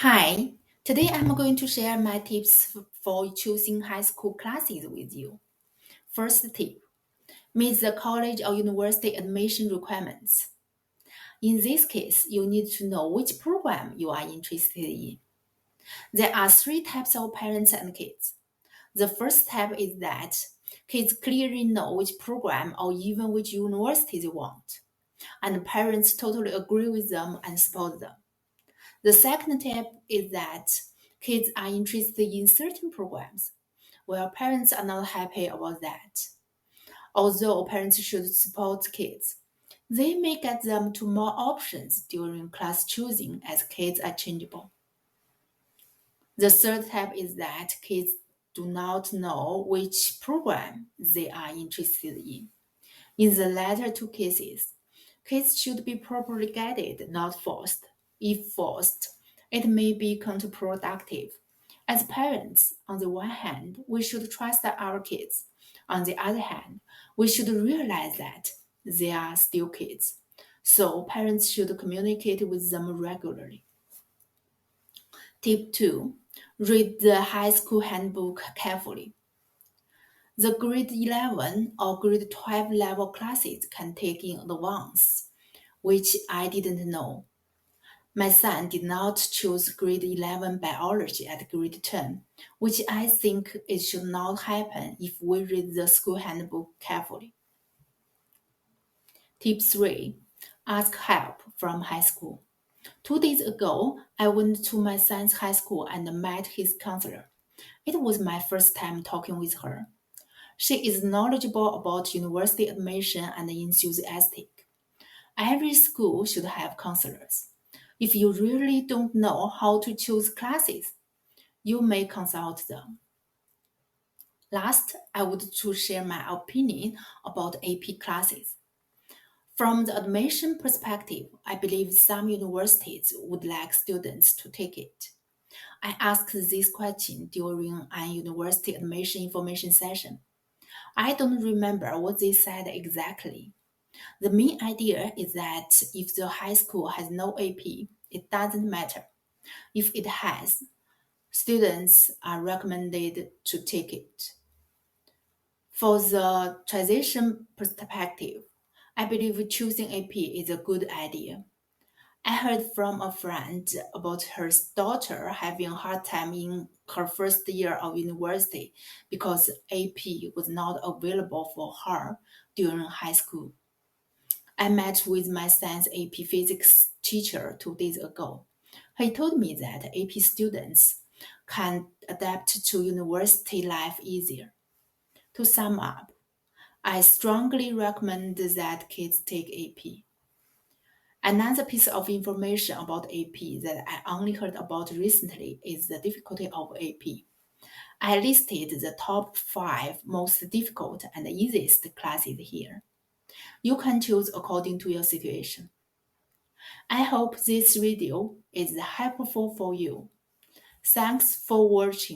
Hi, today I'm going to share my tips for choosing high school classes with you. First tip, meet the college or university admission requirements. In this case, you need to know which program you are interested in. There are three types of parents and kids. The first step is that kids clearly know which program or even which university they want, and parents totally agree with them and support them. The second tip is that kids are interested in certain programs, while parents are not happy about that. Although parents should support kids, they may get them to more options during class choosing as kids are changeable. The third tip is that kids do not know which program they are interested in. In the latter two cases, kids should be properly guided, not forced. If forced, it may be counterproductive. As parents, on the one hand, we should trust our kids. On the other hand, we should realize that they are still kids. So parents should communicate with them regularly. Tip 2. Read the high school handbook carefully. The grade 11 or grade 12 level classes can take in advance, which I didn't know. My son did not choose grade 11 biology at grade 10, which I think it should not happen if we read the school handbook carefully. Tip 3. Ask help from high school. 2 days ago, I went to my son's high school and met his counselor. It was my first time talking with her. She is knowledgeable about university admission and enthusiastic. Every school should have counselors. If you really don't know how to choose classes, you may consult them. Last, I would to share my opinion about AP classes. From the admission perspective, I believe some universities would like students to take it. I asked this question during an university admission information session. I don't remember what they said exactly. The main idea is that if the high school has no AP, it doesn't matter. If it has, students are recommended to take it. For the transition perspective, I believe choosing AP is a good idea. I heard from a friend about her daughter having a hard time in her first year of university because AP was not available for her during high school. I met with my son's AP physics teacher 2 days ago. He told me that AP students can adapt to university life easier. To sum up, I strongly recommend that kids take AP. Another piece of information about AP that I only heard about recently is the difficulty of AP. I listed the top 5 most difficult and easiest classes here. You can choose according to your situation. I hope this video is helpful for you. Thanks for watching.